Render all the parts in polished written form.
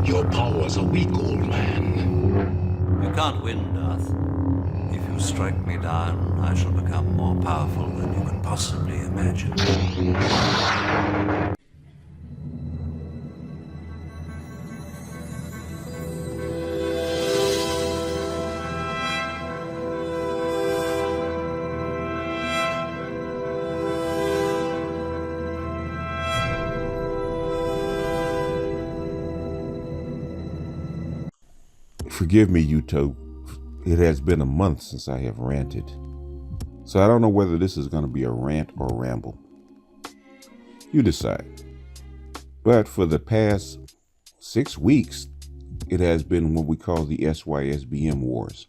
Your powers are weak, old man. You can't win, Darth. If you strike me down, I shall become more powerful than you can possibly imagine. Forgive me, Yuto. It has been a month since I have ranted. So I don't know whether this is going to be a rant or ramble. You decide. But for the past 6 weeks, it has been what we call the SYSBM wars.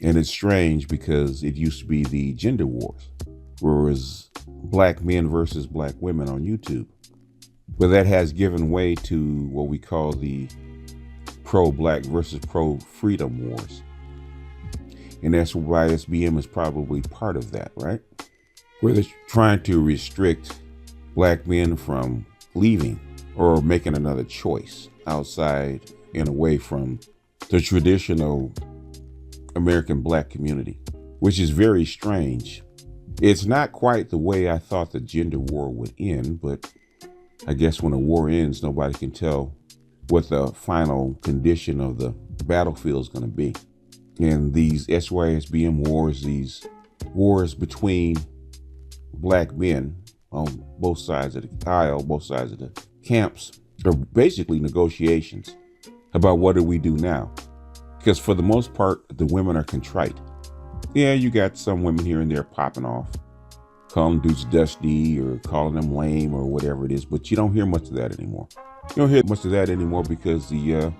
And it's strange because it used to be the gender wars, where it was black men versus black women on YouTube. But that has given way to what we call the pro-black versus pro-freedom wars. And that's why SBM is probably part of that, right? Where they're trying to restrict black men from leaving or making another choice outside and away from the traditional American black community, which is very strange. It's not quite the way I thought the gender war would end, but I guess when a war ends, nobody can tell what the final condition of the battlefield is going to be. And these SYSBM wars, these wars between black men on both sides of the aisle, both sides of the camps, are basically negotiations about what do we do now. Because for the most part, the women are contrite. Yeah, you got some women here and there popping off, calling dudes dusty or calling them lame or whatever it is, but you don't hear much of that anymore. You don't hear much of that anymore because the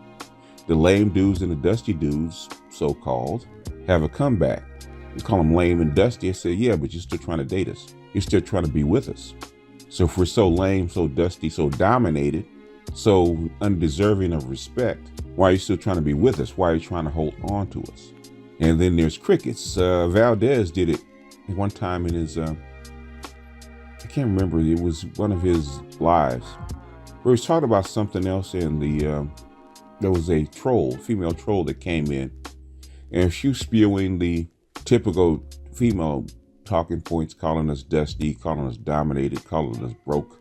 lame dudes and the dusty dudes, so-called, have a comeback. You call them lame and dusty. I say, yeah, but you're still trying to date us. You're still trying to be with us. So if we're so lame, so dusty, so dominated, so undeserving of respect, why are you still trying to be with us? Why are you trying to hold on to us? And then there's crickets. Valdez did it one time in his, I can't remember, it was one of his lives, where he was talking about something else, and there was a troll, female troll that came in, and she was spewing the typical female talking points, calling us dusty, calling us dominated, calling us broke,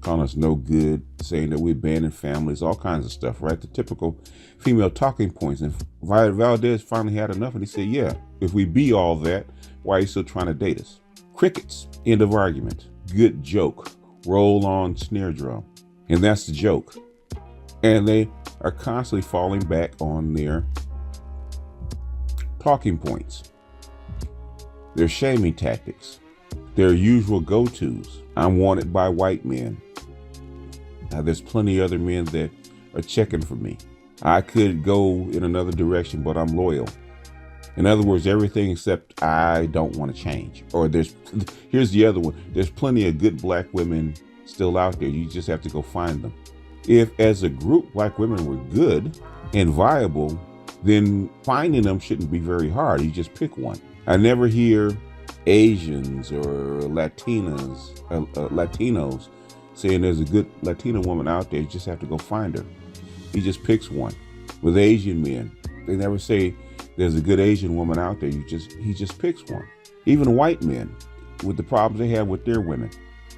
calling us no good, saying that we're abandoning families, all kinds of stuff, right? The typical female talking points. And Valdez finally had enough, and he said, yeah, if we be all that, why are you still trying to date us? Crickets, end of argument. Good joke. Roll on snare drum. And that's the joke. And they are constantly falling back on their talking points, their shaming tactics, their usual go-tos. I'm wanted by white men. Now, there's plenty of other men that are checking for me. I could go in another direction, but I'm loyal. In other words, everything except I don't want to change. Or here's the other one. There's plenty of good black women still out there. You just have to go find them. If as a group, black women were good and viable, then finding them shouldn't be very hard. You just pick one. I never hear Asians or Latinos saying there's a good Latina woman out there. You just have to go find her. He just picks one. With Asian men, they never say there's a good Asian woman out there. He just picks one. Even white men, with the problems they have with their women,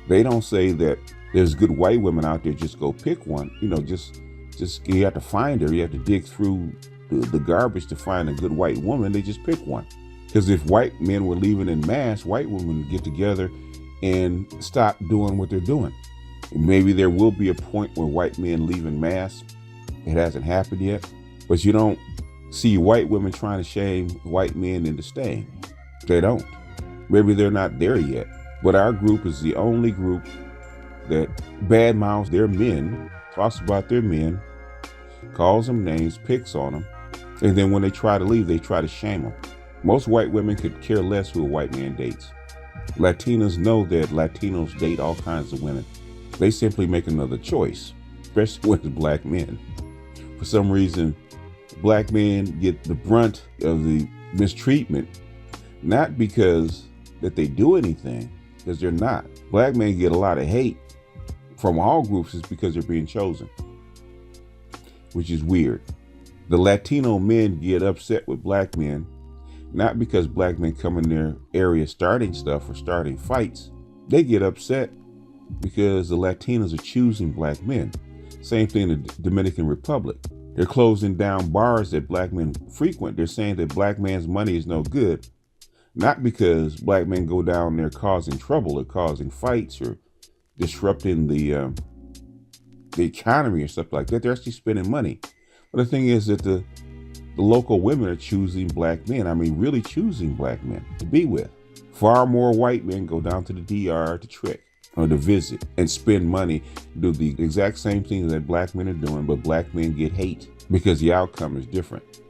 they don't say that there's good white women out there. Just go pick one. Just you have to find her. You have to dig through the garbage to find a good white woman. They just pick one. Because if white men were leaving in mass, white women would get together and stop doing what they're doing. And maybe there will be a point where white men leave in mass. It hasn't happened yet, but you don't see white women trying to shame white men into staying. They don't. Maybe they're not there yet. But our group is the only group that badmouths their men, talks about their men, calls them names, picks on them, and then when they try to leave, they try to shame them. Most white women could care less who a white man dates. Latinas know that Latinos date all kinds of women. They simply make another choice, especially when it's black men. For some reason, black men get the brunt of the mistreatment, not because that they do anything, because they're not. Black men get a lot of hate from all groups is because they're being chosen. which is weird. The Latino men get upset with black men, not because black men come in their area starting stuff or starting fights. They get upset because the Latinos are choosing black men. Same thing in the Dominican Republic. They're closing down bars that black men frequent. They're saying that black man's money is no good, not because black men go down there causing trouble or causing fights or disrupting the economy or stuff like that. They're actually spending money. But the thing is that the local women are choosing black men. I mean, really choosing black men to be with. Far more white men go down to the DR to trick or to visit and spend money, do the exact same thing that black men are doing, but black men get hate because the outcome is different.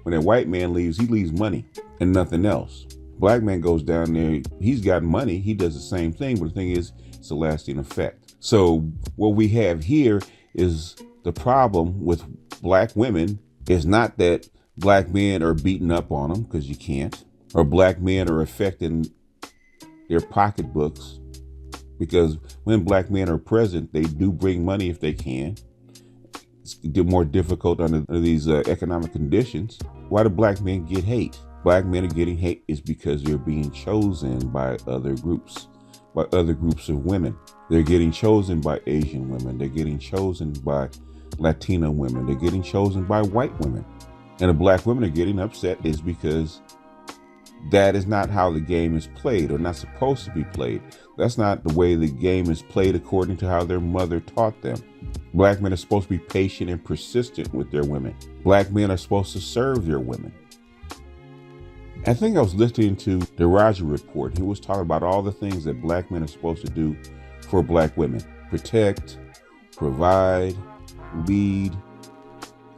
When a white man leaves, he leaves money and nothing else. Black man goes down there, he's got money, he does the same thing, but the thing is, it's a lasting effect. So what we have here is the problem with black women is not that black men are beating up on them, because you can't, or black men are affecting their pocketbooks, because when black men are present, they do bring money if they can. It's more difficult under these economic conditions. Why do black men get hate? Black men are getting hate is because they're being chosen by other groups of women. They're getting chosen by Asian women. They're getting chosen by Latino women. They're getting chosen by white women. And the black women are getting upset is because that is not how the game is played, or not supposed to be played. That's not the way the game is played according to how their mother taught them. Black men are supposed to be patient and persistent with their women. Black men are supposed to serve their women. I think I was listening to the Roger Report. He was talking about all the things that black men are supposed to do for black women. Protect, provide, lead,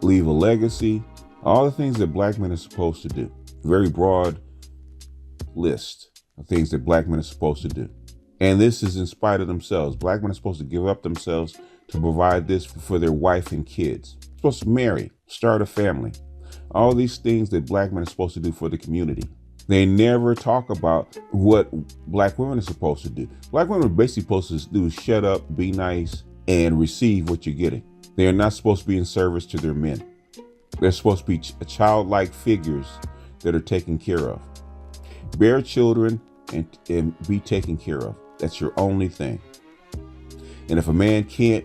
leave a legacy. All the things that black men are supposed to do. Very broad list of things that black men are supposed to do. And this is in spite of themselves. Black men are supposed to give up themselves to provide this for their wife and kids. Supposed to marry, start a family. All these things that black men are supposed to do for the community. They never talk about what black women are supposed to do. Black women are basically supposed to do is shut up, be nice, and receive what you're getting. They are not supposed to be in service to their men. They're supposed to be childlike figures that are taken care of. Bear children and be taken care of. That's your only thing. And if a man can't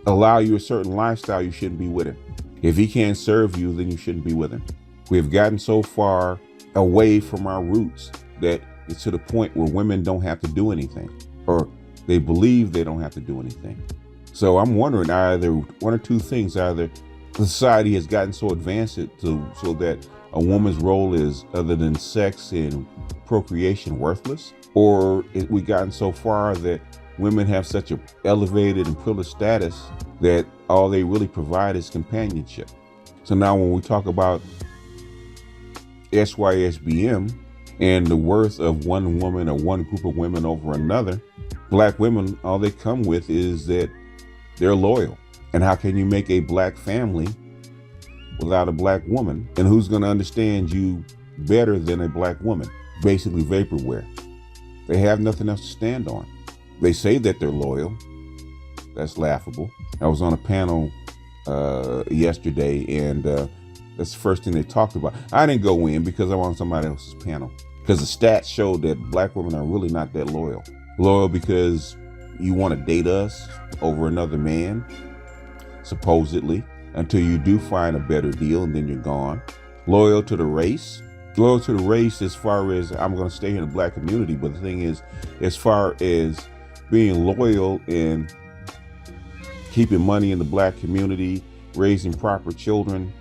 allow you a certain lifestyle, you shouldn't be with him. If he can't serve you, then you shouldn't be with him. We have gotten so far away from our roots that it's to the point where women don't have to do anything, or they believe they don't have to do anything. So I'm wondering, either one or two things: either society has gotten so advanced so that a woman's role is, other than sex and procreation, worthless, or we've gotten so far that women have such an elevated and privileged status that all they really provide is companionship. So now when we talk about SYSBM and the worth of one woman or one group of women over another, black women, all they come with is that they're loyal. And how can you make a black family without a black woman? And who's going to understand you better than a black woman? Basically vaporware. They have nothing else to stand on. They say that they're loyal. That's laughable. I was on a panel yesterday, and that's the first thing they talked about. I didn't go in because I wanted somebody else's panel, because the stats showed that black women are really not that loyal. Loyal because you want to date us over another man, supposedly, until you do find a better deal, and then you're gone. Loyal to the race. Loyal to the race as far as I'm going to stay in the black community. But the thing is, as far as being loyal and keeping money in the black community, raising proper children,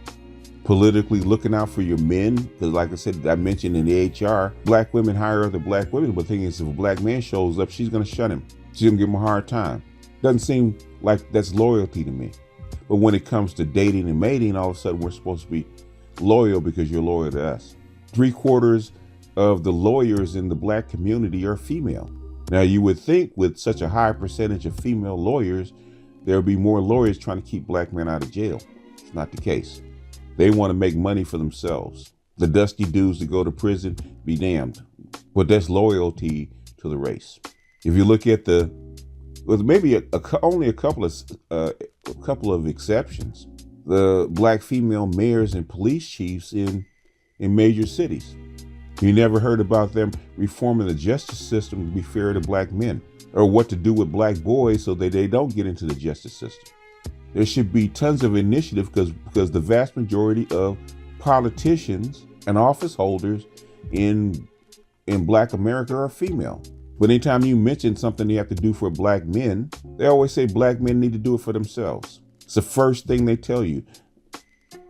politically looking out for your men, because like I said, I mentioned in the HR, black women hire other black women. But the thing is, if a black man shows up, she's going to shun him. She's going to give him a hard time. Doesn't seem like that's loyalty to me. But when it comes to dating and mating, all of a sudden we're supposed to be loyal because you're loyal to us. 3/4 of the lawyers in the black community are female. Now, you would think with such a high percentage of female lawyers, there would be more lawyers trying to keep black men out of jail. It's not the case. They want to make money for themselves. The dusty dudes that go to prison, be damned. But that's loyalty to the race. If you look at maybe only a couple of exceptions, the black female mayors and police chiefs in major cities. You never heard about them reforming the justice system to be fair to black men, or what to do with black boys so that they don't get into the justice system. There should be tons of initiative because the vast majority of politicians and office holders in black America are female. But anytime you mention something they have to do for black men, they always say black men need to do it for themselves. It's the first thing they tell you.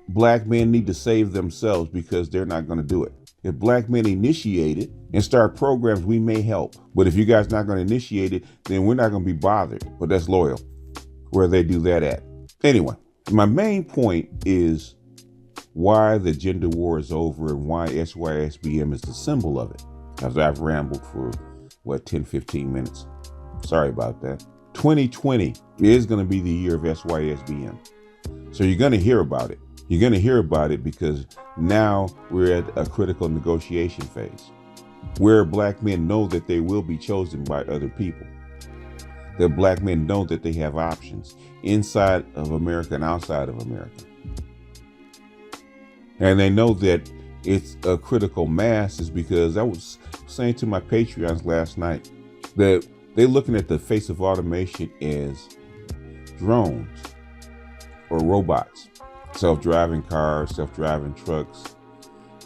Black men need to save themselves because they're not going to do it. If black men initiate it and start programs, we may help. But if you guys not going to initiate it, then we're not going to be bothered. But that's loyal, where they do that at. Anyway, my main point is why the gender war is over and why SYSBM is the symbol of it. As I've rambled for, 10, 15 minutes. Sorry about that. 2020 is going to be the year of SYSBM. So you're going to hear about it. You're going to hear about it because now we're at a critical negotiation phase where black men know that they will be chosen by other people. That black men know that they have options inside of America and outside of America. And they know that it's a critical mass is because I was saying to my Patreons last night that they're looking at the face of automation as drones or robots, self-driving cars, self-driving trucks,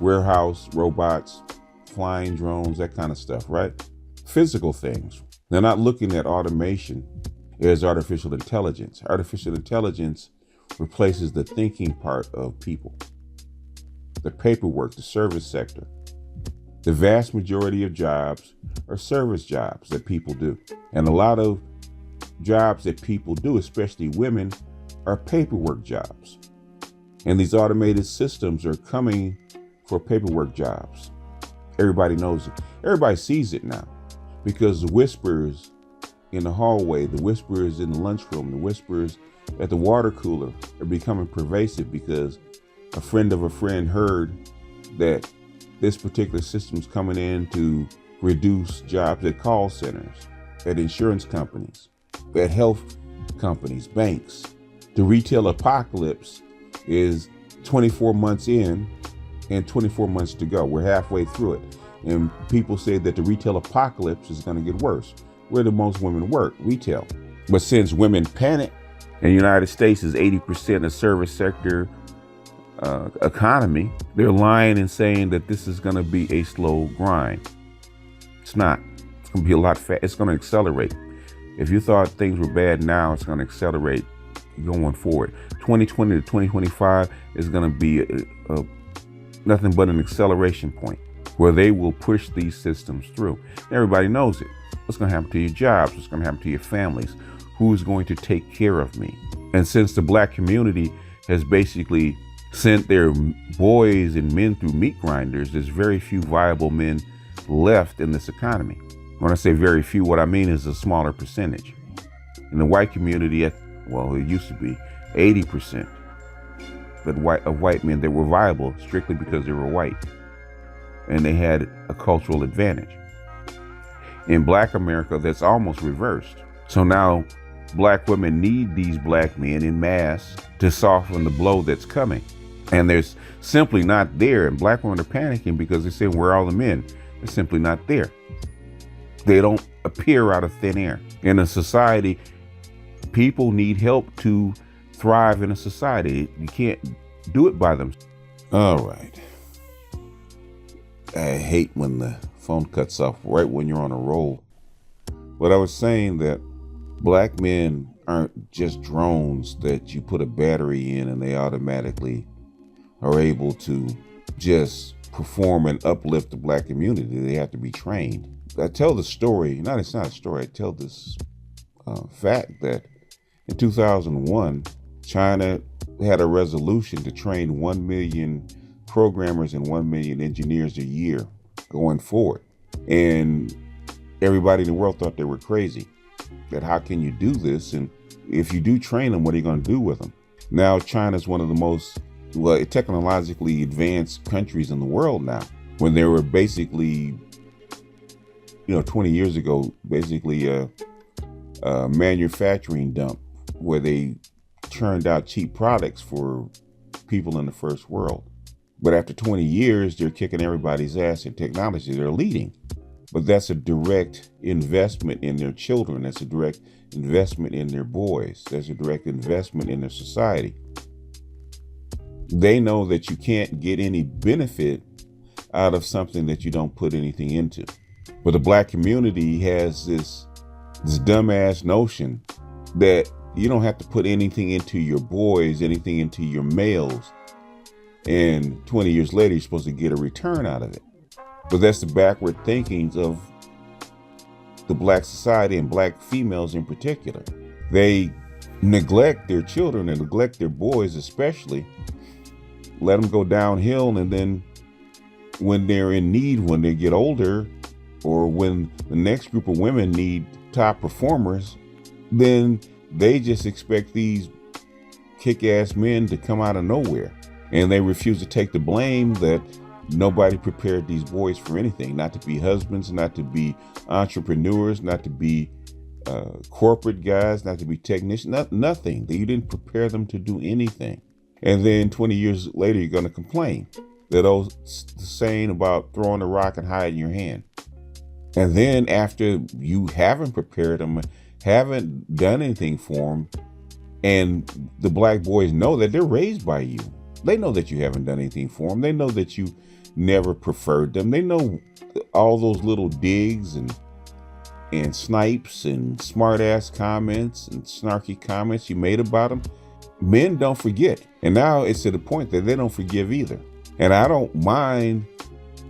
warehouse robots, flying drones, that kind of stuff, right? Physical things. They're not looking at automation as artificial intelligence. Artificial intelligence replaces the thinking part of people, the paperwork, the service sector. The vast majority of jobs are service jobs that people do. And a lot of jobs that people do, especially women, are paperwork jobs. And these automated systems are coming for paperwork jobs. Everybody knows it. Everybody sees it now because the whispers in the hallway, the whispers in the lunchroom, the whispers at the water cooler are becoming pervasive because a friend of a friend heard that this particular system is coming in to reduce jobs at call centers, at insurance companies, at health companies, banks. The retail apocalypse is 24 months in and 24 months to go. We're halfway through it. And people say that the retail apocalypse is going to get worse. Where do most women work? Retail. But since women panic, and the United States is 80% a service sector economy, they're lying and saying that this is going to be a slow grind. It's not. It's going to be a lot fast. It's going to accelerate. If you thought things were bad now, it's going to accelerate going forward. 2020 to 2025 is going to be nothing but an acceleration point where they will push these systems through. Everybody knows it. What's going to happen to your jobs? What's going to happen to your families? Who's going to take care of me? And since the black community has basically sent their boys and men through meat grinders, there's very few viable men left in this economy. When I say very few, what I mean is a smaller percentage. In the white community, it used to be 80% of white men that were viable strictly because they were white and they had a cultural advantage. In black America, that's almost reversed. So now black women need these black men in mass to soften the blow that's coming. And they're simply not there. And black women are panicking because they're saying, where are all the men? They're simply not there. They don't appear out of thin air. In a society, people need help to thrive in a society. You can't do it by them. All right. I hate when the phone cuts off right when you're on a roll. But I was saying that black men aren't just drones that you put a battery in and they automatically are able to just perform and uplift the black community. They have to be trained. I tell the story, it's not a story, I tell this fact that in 2001, China had a resolution to train 1 million programmers and 1 million engineers a year going forward. And everybody in the world thought they were crazy. That how can you do this? And if you do train them, what are you going to do with them? Now, China's one of the most technologically advanced countries in the world now. When they were basically, 20 years ago, basically a manufacturing dump where they churned out cheap products for people in the first world. But after 20 years, they're kicking everybody's ass in technology. They're leading. But that's a direct investment in their children. That's a direct investment in their boys. That's a direct investment in their society. They know that you can't get any benefit out of something that you don't put anything into. But the black community has this dumbass notion that you don't have to put anything into your boys, anything into your males. And 20 years later, you're supposed to get a return out of it. But that's the backward thinkings of the black society and black females in particular. They neglect their children and neglect their boys especially, let them go downhill, and then when they're in need, when they get older, or when the next group of women need top performers, then they just expect these kick-ass men to come out of nowhere. And they refuse to take the blame that nobody prepared these boys for anything, not to be husbands, not to be entrepreneurs, not to be corporate guys, not to be technicians, nothing. You didn't prepare them to do anything. And then 20 years later, you're going to complain that old saying about throwing a rock and hiding your hand. And then after you haven't prepared them, haven't done anything for them, and the black boys know that they're raised by you. They know that you haven't done anything for them. They know that you never preferred them. They know all those little digs and snipes and smart ass comments and snarky comments you made about them. Men don't forget. And now it's to the point that they don't forgive either. And I don't mind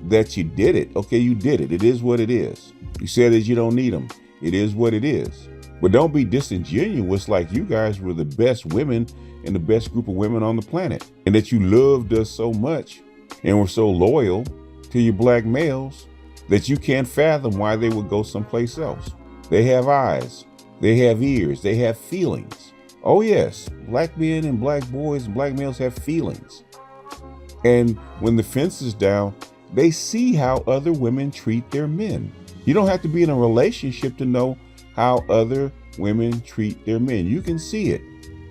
that you did it. Okay, you did it. It is what it is. You said that you don't need them. It is what it is. But don't be disingenuous like you guys were the best women and the best group of women on the planet, and that you loved us so much and were so loyal to your black males that you can't fathom why they would go someplace else. They have eyes, they have ears, they have feelings. Oh yes, black men and black boys and black males have feelings. And when the fence is down, they see how other women treat their men. You don't have to be in a relationship to know how other women treat their men. You can see it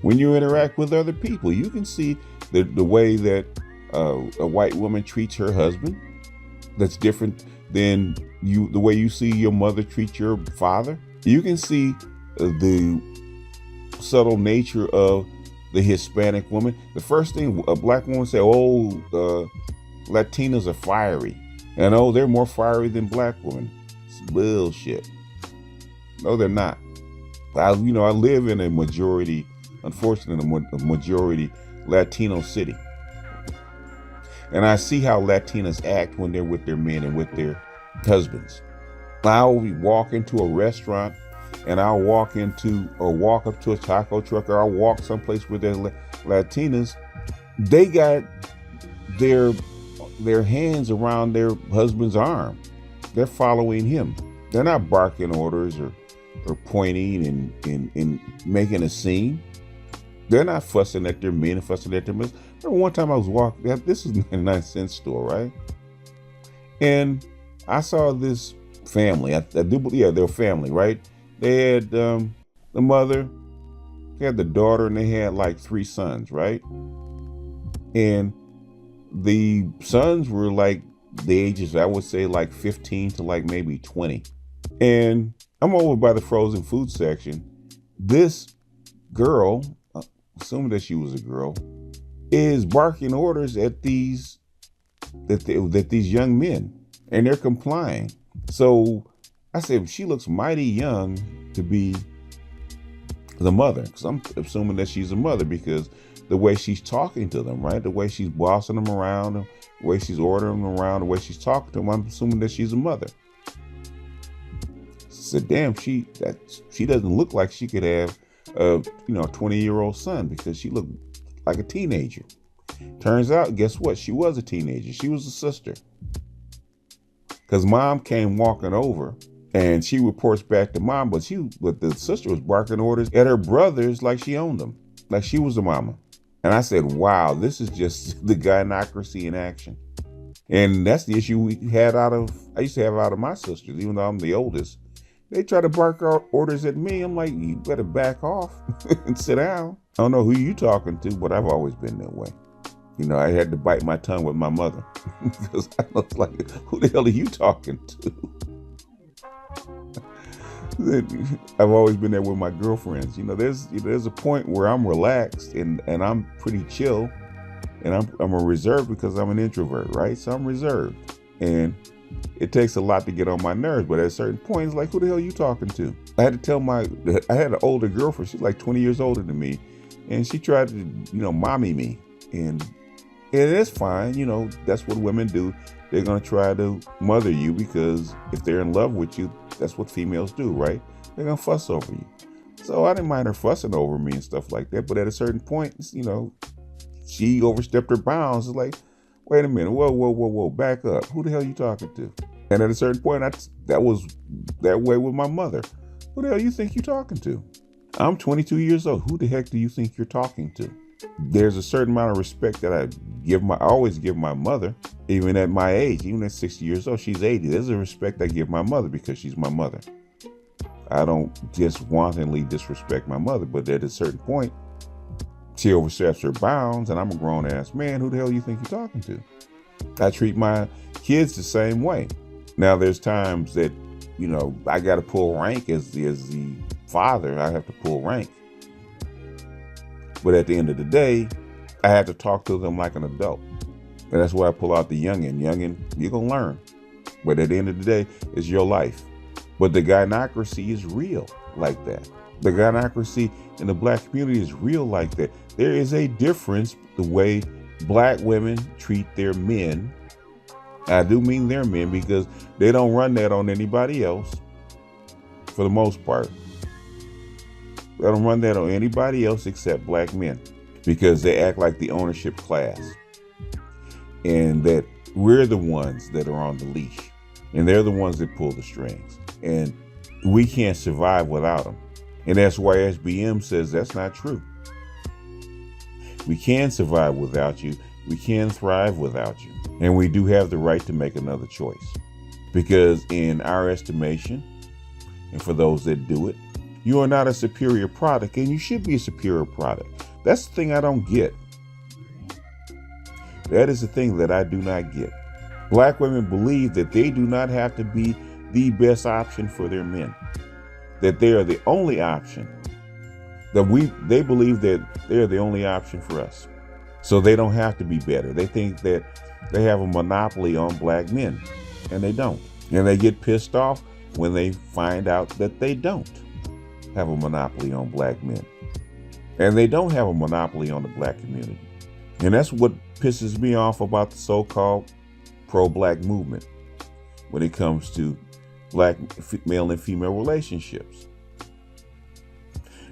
when you interact with other people. You can see the way that a white woman treats her husband. That's different than the way you see your mother treat your father. You can see the subtle nature of the Hispanic woman. The first thing a black woman say, Latinas are fiery. And they're more fiery than black women. It's bullshit. No, they're not. I live in a majority, unfortunately, a majority Latino city. And I see how Latinas act when they're with their men and with their husbands. I'll walk into a restaurant and I'll walk up to a taco truck, or I'll walk someplace with their Latinas. They got their hands around their husband's arm. They're following him. They're not barking orders or pointing and making a scene. They're not fussing at their men and fussing at their men. Remember one time I was walking, this is a 99-cent store, right? And I saw this family. They're family, right? They had the mother, they had the daughter, and they had like 3 sons, right? And the sons were like the ages, I would say like 15 to like maybe 20. And I'm over by the frozen food section. This girl, assuming that she was a girl, is barking orders at these young men, and they're complying. So I said, she looks mighty young to be the mother, because I'm assuming that she's a mother because the way she's talking to them, right? The way she's bossing them around, the way she's ordering them around, the way she's talking to them, I'm assuming that she's a mother. Said, damn, she doesn't look like she could have a 20-year-old son, because she looked like a teenager. Turns out, guess what? She was a teenager. She was a sister. Because mom came walking over, and she reports back to mom, but the sister was barking orders at her brothers like she owned them, like she was the mama. And I said, wow, this is just the gynocracy in action. And that's the issue I used to have out of my sisters, even though I'm the oldest. They try to bark out orders at me. I'm like, you better back off and sit down. I don't know who you talking to, but I've always been that way. You know, I had to bite my tongue with my mother because I was like, who the hell are you talking to? I've always been there with my girlfriends. You know, there's a point where I'm relaxed and I'm pretty chill, and I'm a reserved because I'm an introvert, right? So I'm reserved, and it takes a lot to get on my nerves. But at a certain point, it's like, who the hell are you talking to? I had to tell I had an older girlfriend. She's like 20 years older than me, and she tried to, mommy me, and it's fine. You know, that's what women do. They're going to try to mother you because if they're in love with you, that's what females do, right? They're going to fuss over you. So I didn't mind her fussing over me and stuff like that. But at a certain point, she overstepped her bounds. It's like, wait a minute, whoa, back up. Who the hell are you talking to? And at a certain point, that was that way with my mother. Who the hell you think you're talking to? I'm 22 years old. Who the heck do you think you're talking to? There's a certain amount of respect that I always give my mother, even at my age, even at 60 years old. She's 80. There's a respect I give my mother because she's my mother. I don't just wantonly disrespect my mother, but at a certain point, she oversteps her bounds, and I'm a grown ass man. Who the hell you think you're talking to? I treat my kids the same way. Now, there's times that, I got to pull rank as the father. I have to pull rank. But at the end of the day, I had to talk to them like an adult. And that's why I pull out the youngin'. Youngin', you're going to learn. But at the end of the day, it's your life. But the gynocracy is real like that. The gynocracy in the black community is real like that. There is a difference the way black women treat their men. I do mean their men because they don't run that on anybody else for the most part. They don't run that on anybody else except black men because they act like the ownership class and that we're the ones that are on the leash and they're the ones that pull the strings and we can't survive without them. And that's why SBM says that's not true. We can survive without you. We can thrive without you. And we do have the right to make another choice because in our estimation, and for those that do it, you are not a superior product, and you should be a superior product. That's the thing I don't get. That is the thing that I do not get. Black women believe that they do not have to be the best option for their men, that they are the only option, they believe that they are the only option for us. So they don't have to be better. They think that they have a monopoly on black men, and they don't. And they get pissed off when they find out that they don't have a monopoly on black men. And they don't have a monopoly on the black community. And that's what pisses me off about the so-called pro-black movement when it comes to black male and female relationships.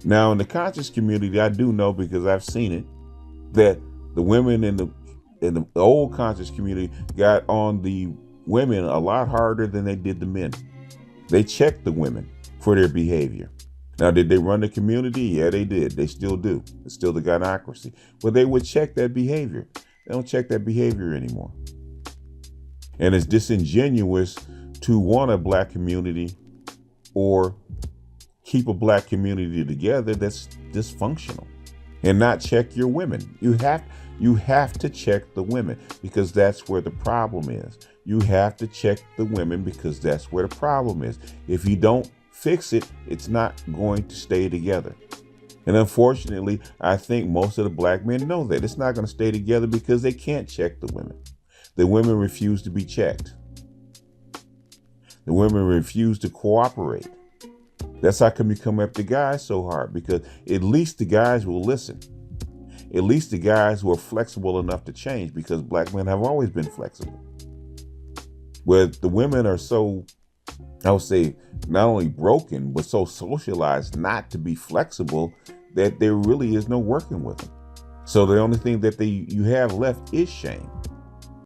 Now, in the conscious community, I do know because I've seen it, that the women in the old conscious community got on the women a lot harder than they did the men. They checked the women for their behavior. Now, did they run the community? Yeah, they did. They still do. It's still the gynocracy. But they would check that behavior. They don't check that behavior anymore. And it's disingenuous to want a black community or keep a black community together that's dysfunctional and not check your women. You have to check the women because that's where the problem is. You have to check the women because that's where the problem is. If you don't fix it, it's not going to stay together. And unfortunately, I think most of the black men know that it's not going to stay together because they can't check the women. The women refuse to be checked. The women refuse to cooperate. That's how come you come after guys so hard, because at least the guys will listen. At least the guys who are flexible enough to change, because black men have always been flexible. Where the women are so, I would say, not only broken, but so socialized not to be flexible that there really is no working with them. So the only thing that you have left is shame.